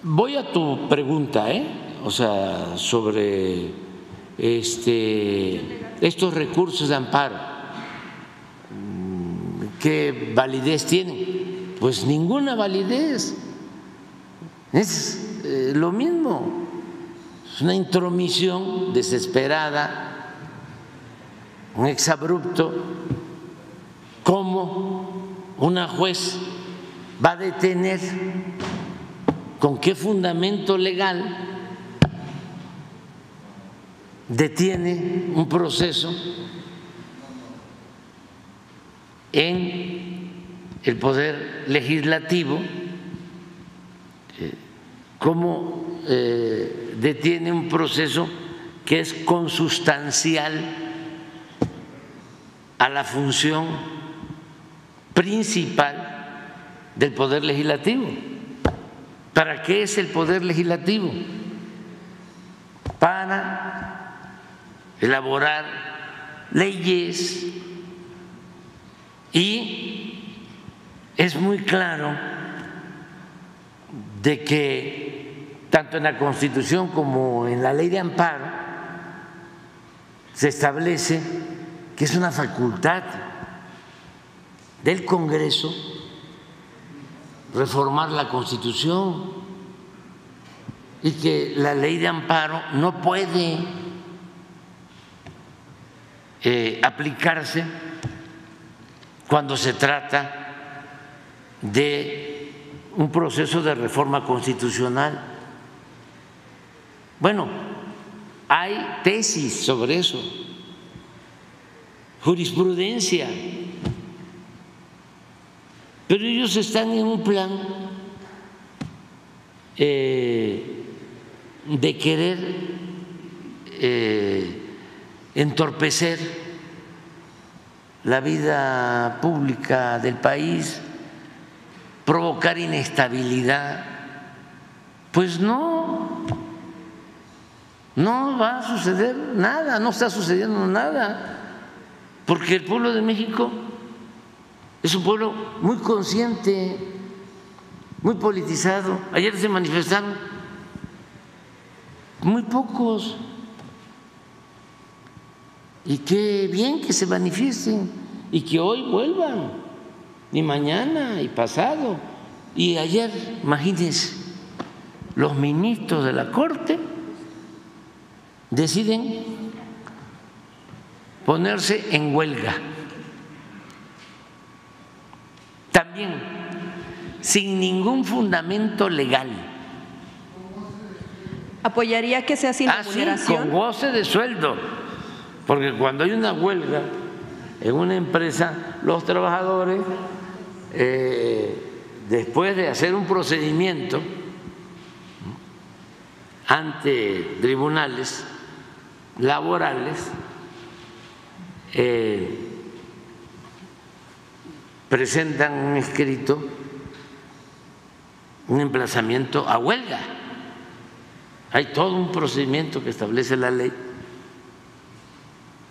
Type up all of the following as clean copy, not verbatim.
Voy a tu pregunta, o sea, sobre estos recursos de amparo, ¿qué validez tienen? Pues ninguna validez, es lo mismo, es una intromisión desesperada, un exabrupto. ¿Cómo una juez va a detener? ¿Con qué fundamento legal detiene un proceso en el Poder Legislativo? ¿Cómo detiene un proceso que es consustancial a la función principal del Poder Legislativo? ¿Para qué es el Poder Legislativo? Para elaborar leyes, y es muy claro de que tanto en la Constitución como en la Ley de Amparo se establece que es una facultad del Congreso reformar la Constitución y que la Ley de Amparo no puede aplicarse cuando se trata de un proceso de reforma constitucional. Bueno, hay tesis sobre eso, jurisprudencia, pero ellos están en un plan de querer entorpecer la vida pública del país, provocar inestabilidad. Pues no va a suceder nada, no está sucediendo nada, porque el pueblo de México es un pueblo muy consciente, muy politizado. Ayer se manifestaron muy pocos, y qué bien que se manifiesten y que hoy vuelvan, y mañana y pasado. Y ayer, imagínense, los ministros de la Corte deciden ponerse en huelga, también sin ningún fundamento legal. ¿Apoyaría que sea sin remuneración? Con goce de sueldo, porque cuando hay una huelga en una empresa, los trabajadores, después de hacer un procedimiento ante tribunales laborales, presentan un escrito, un emplazamiento a huelga. Hay todo un procedimiento que establece la ley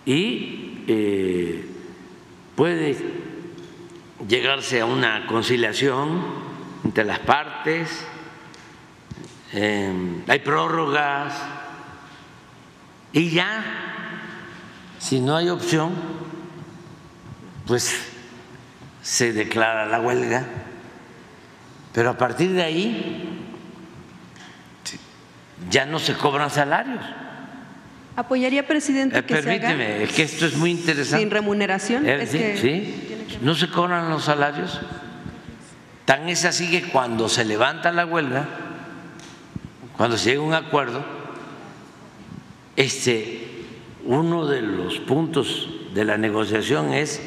y puede llegarse a una conciliación entre las partes, hay prórrogas, y ya, si no hay opción, pues se declara la huelga, pero a partir de ahí ya no se cobran salarios. ¿Apoyaría, presidente, que permíteme, se haga es que esto es muy interesante. sin remuneración? Sí, no se cobran los salarios. Tan es así que cuando se levanta la huelga, cuando se llega a un acuerdo, uno de los puntos de la negociación es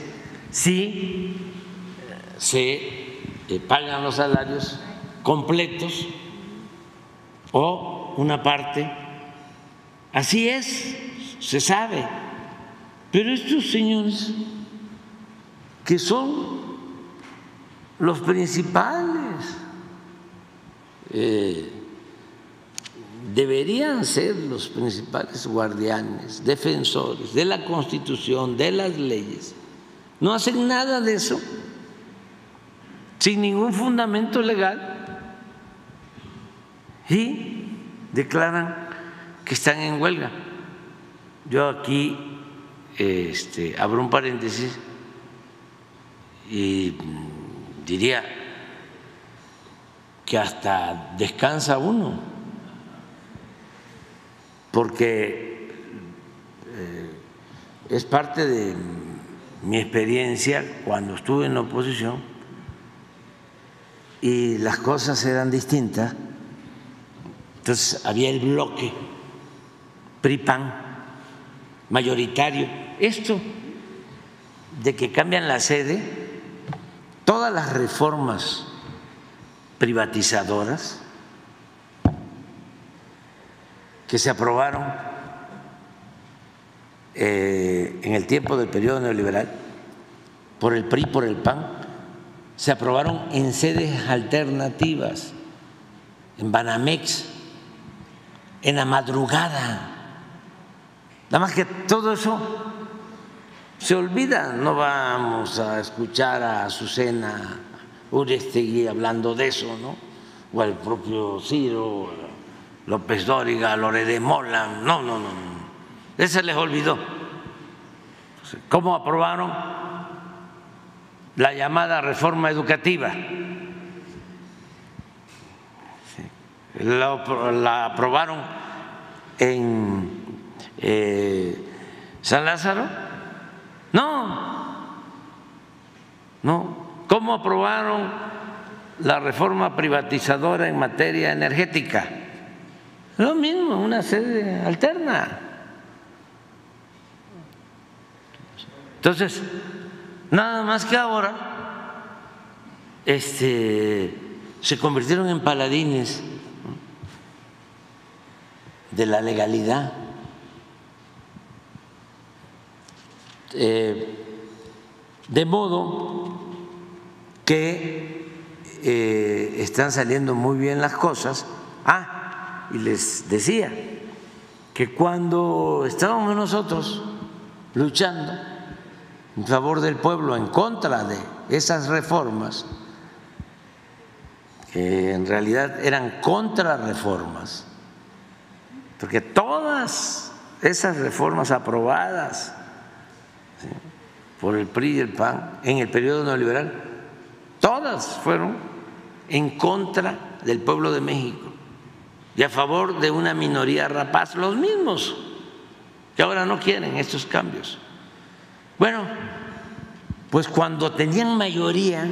si se pagan los salarios completos o una parte. Así es, se sabe. Pero estos señores, que son los principales, deberían ser los principales guardianes, defensores de la Constitución, de las leyes, no hacen nada de eso, sin ningún fundamento legal. y declaran que están en huelga. Yo aquí abro un paréntesis y diría que hasta descansa uno, porque es parte de mi experiencia cuando estuve en la oposición y las cosas eran distintas. Entonces había el bloque PRI-PAN mayoritario. Esto de que cambian la sede, todas las reformas privatizadoras que se aprobaron en el tiempo del periodo neoliberal por el PRI, por el PAN, se aprobaron en sedes alternativas, en Banamex, en la madrugada. Nada más que todo eso se olvida. No vamos a escuchar a Azucena Urestegui hablando de eso, ¿no? O al propio Ciro, López Dóriga, Lore de Mola. No. Eso les olvidó. ¿Cómo aprobaron la llamada reforma educativa? La aprobaron en San Lázaro. No. ¿Cómo aprobaron la reforma privatizadora en materia energética? Lo mismo, una sede alterna. Entonces, nada más que ahora se convirtieron en paladines de la legalidad. De modo que están saliendo muy bien las cosas. Y les decía que cuando estábamos nosotros luchando en favor del pueblo, en contra de esas reformas, que en realidad eran contrarreformas, porque todas esas reformas aprobadas por el PRI y el PAN en el periodo neoliberal, todas fueron en contra del pueblo de México y a favor de una minoría rapaz, los mismos que ahora no quieren estos cambios. Bueno, pues cuando tenían mayoría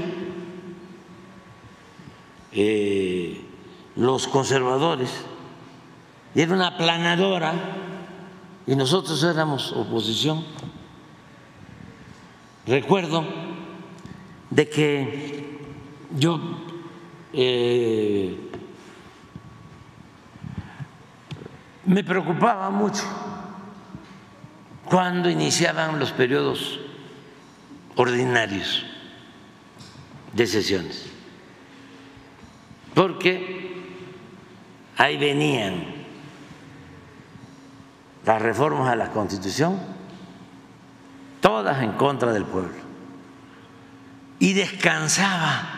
los conservadores, y era una aplanadora, y nosotros éramos oposición. Recuerdo de que yo me preocupaba mucho cuando iniciaban los periodos ordinarios de sesiones, porque ahí venían las reformas a la Constitución, todas en contra del pueblo, y descansaba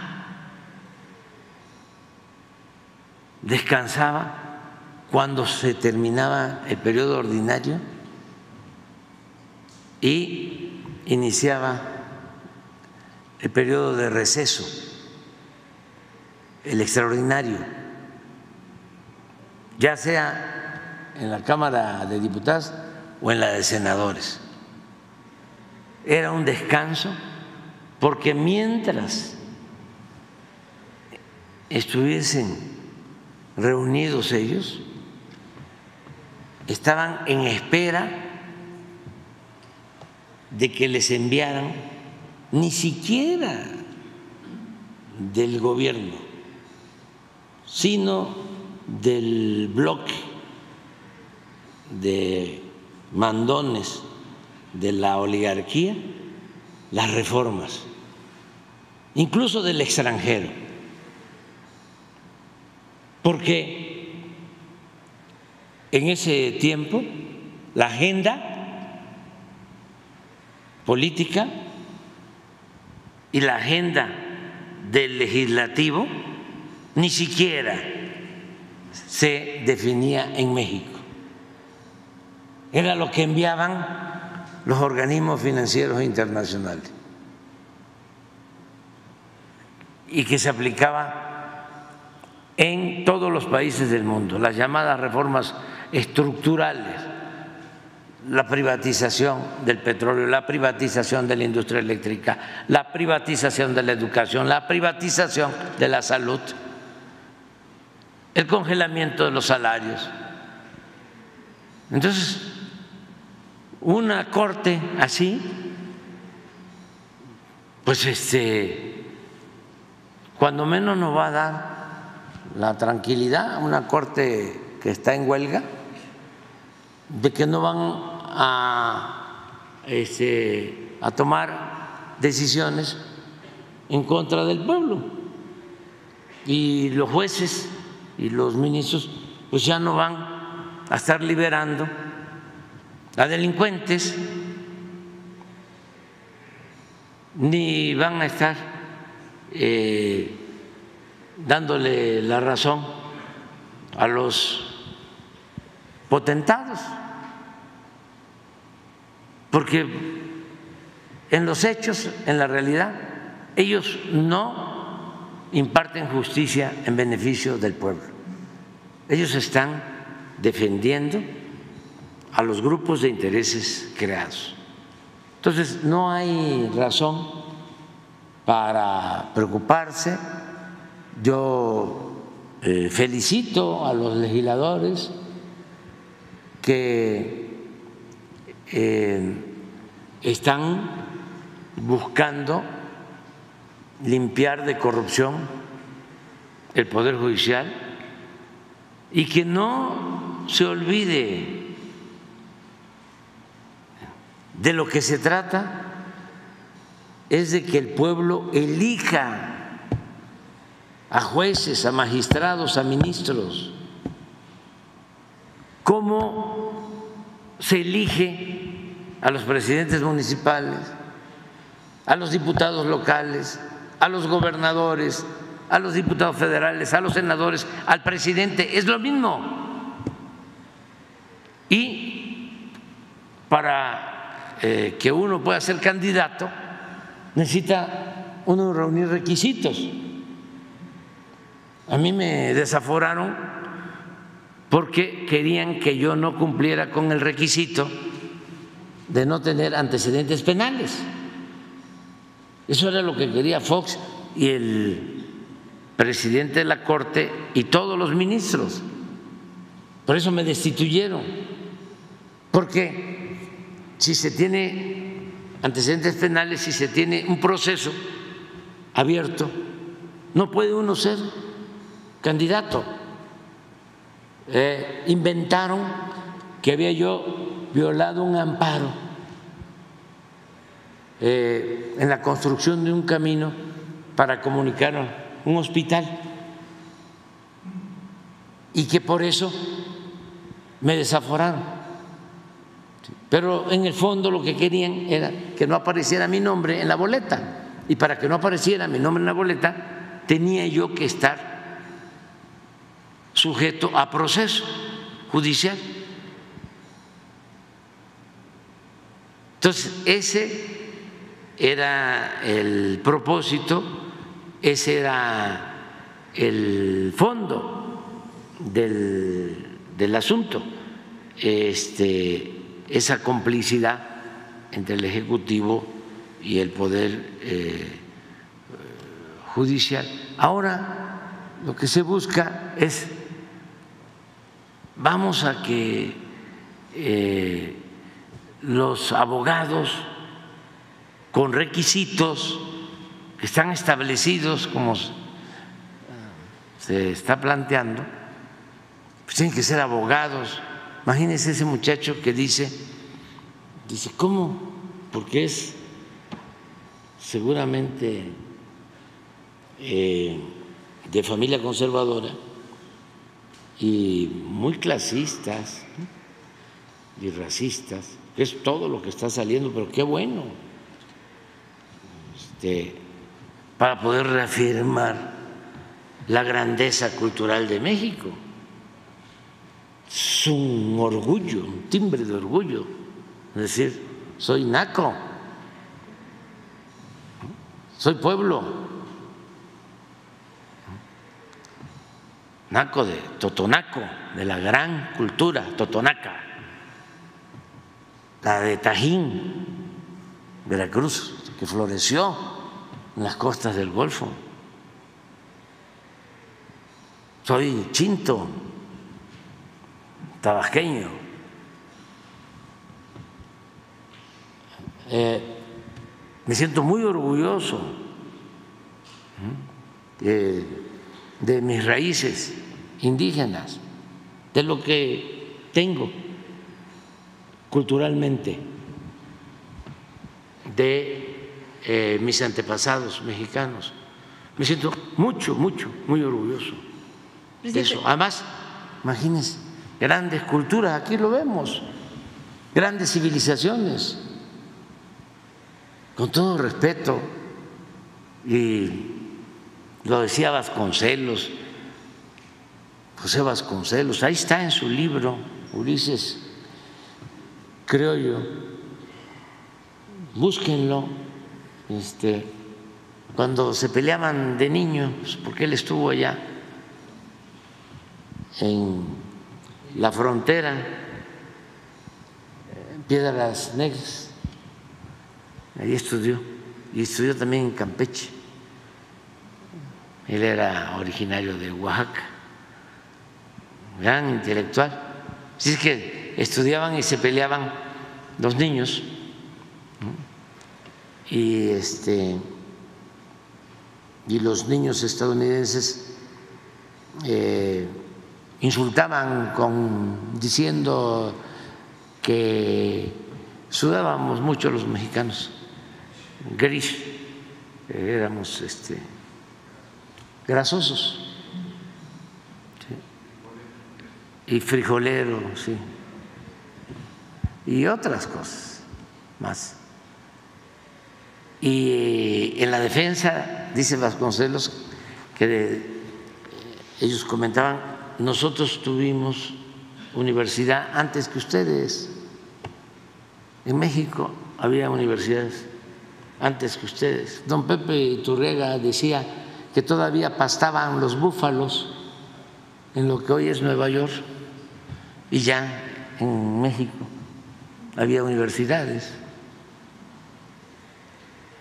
cuando se terminaba el periodo ordinario y iniciaba el periodo de receso, el extraordinario, ya sea en la Cámara de Diputados o en la de Senadores. Era un descanso, porque mientras estuviesen reunidos ellos, estaban en espera de que les enviaran, ni siquiera del gobierno, sino del bloque de mandones de la oligarquía, las reformas, incluso del extranjero, porque en ese tiempo la agenda política y la agenda del legislativo ni siquiera se definía en México. Era lo que enviaban los organismos financieros internacionales y que se aplicaba en todos los países del mundo, las llamadas reformas estructurales, la privatización del petróleo, la privatización de la industria eléctrica, la privatización de la educación, la privatización de la salud, el congelamiento de los salarios. Entonces, una corte así, pues cuando menos nos va a dar la tranquilidad, una corte que está en huelga, de que no van a tomar decisiones en contra del pueblo, y los jueces y los ministros pues ya no van a estar liberando a delincuentes, ni van a estar dándole la razón a los potentados, porque en los hechos, en la realidad, ellos no imparten justicia en beneficio del pueblo. Ellos están defendiendo a los grupos de intereses creados. Entonces, no hay razón para preocuparse. Yo felicito a los legisladores que están buscando limpiar de corrupción el Poder Judicial y que no se olvide de lo que se trata es de que el pueblo elija a jueces, a magistrados, a ministros. ¿Cómo se elige a los presidentes municipales, a los diputados locales, a los gobernadores, a los diputados federales, a los senadores, al presidente? Es lo mismo. Y para que uno pueda ser candidato necesita uno reunir requisitos. A mí me desaforaron porque querían que yo no cumpliera con el requisito de no tener antecedentes penales. Eso era lo que quería Fox y el presidente de la Corte y todos los ministros. Por eso me destituyeron, porque si se tiene antecedentes penales, si se tiene un proceso abierto, no puede uno ser candidato. Inventaron que había yo violado un amparo en la construcción de un camino para comunicar un hospital y que por eso me desaforaron. Pero en el fondo lo que querían era que no apareciera mi nombre en la boleta, y para que no apareciera mi nombre en la boleta tenía yo que estar sujeto a proceso judicial. Entonces, ese era el propósito, ese era el fondo del asunto, esa complicidad entre el Ejecutivo y el Poder Judicial. Ahora lo que se busca es, vamos a que los abogados con requisitos que están establecidos como se está planteando, pues tienen que ser abogados. Imagínense ese muchacho que dice, ¿cómo? Porque es seguramente de familia conservadora y muy clasistas y racistas, que es todo lo que está saliendo, pero qué bueno, para poder reafirmar la grandeza cultural de México. es un orgullo, un timbre de orgullo, es decir, soy naco, soy pueblo, naco de Totonaco, de la gran cultura totonaca, la de Tajín, Veracruz, que floreció en las costas del Golfo. Soy chinto, tabasqueño. Me siento muy orgulloso de mis raíces indígenas, de lo que tengo culturalmente, de mis antepasados mexicanos. Me siento muy orgulloso de eso. Además, imagínense, grandes culturas, aquí lo vemos, grandes civilizaciones, con todo respeto, y lo decía Vasconcelos, José Vasconcelos, ahí está en su libro, Ulises Criollo, búsquenlo, cuando se peleaban de niños, porque él estuvo allá en la frontera, en Piedras Negras, ahí estudió, y estudió también en Campeche. Él era originario de Oaxaca, gran intelectual. Así es que estudiaban y se peleaban los niños, y los niños estadounidenses insultaban diciendo que sudábamos mucho los mexicanos, gris, éramos grasosos, ¿sí? Y frijoleros, sí, y otras cosas más. Y en la defensa, dice Vasconcelos, que ellos comentaban, nosotros tuvimos universidad antes que ustedes. En México había universidades antes que ustedes. Don Pepe Iturriaga decía que todavía pastaban los búfalos en lo que hoy es Nueva York, y ya en México había universidades.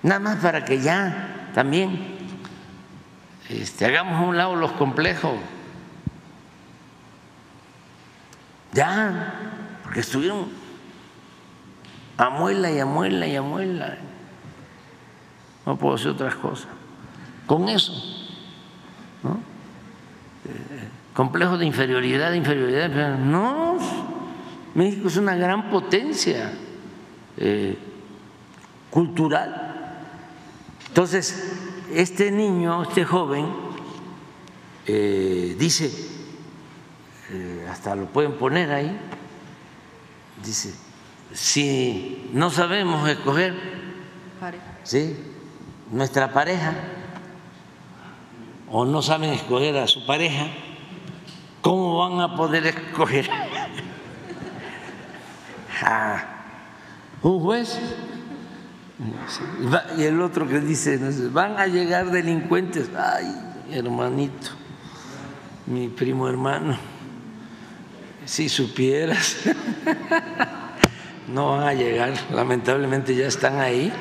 Nada más para que ya también hagamos a un lado los complejos. Ya, porque estuvieron a muela y a muela y a muela. No puedo hacer otras cosas. Con eso, ¿no? Complejo de inferioridad, pero no, México es una gran potencia cultural. Entonces, este niño, este joven, dice, hasta lo pueden poner ahí, dice, si no sabemos escoger, ¿sí?, nuestra pareja, o no saben escoger a su pareja, ¿cómo van a poder escoger a un juez? Y el otro que dice, van a llegar delincuentes. Ay, hermanito, mi primo hermano, si supieras, no van a llegar, lamentablemente ya están ahí.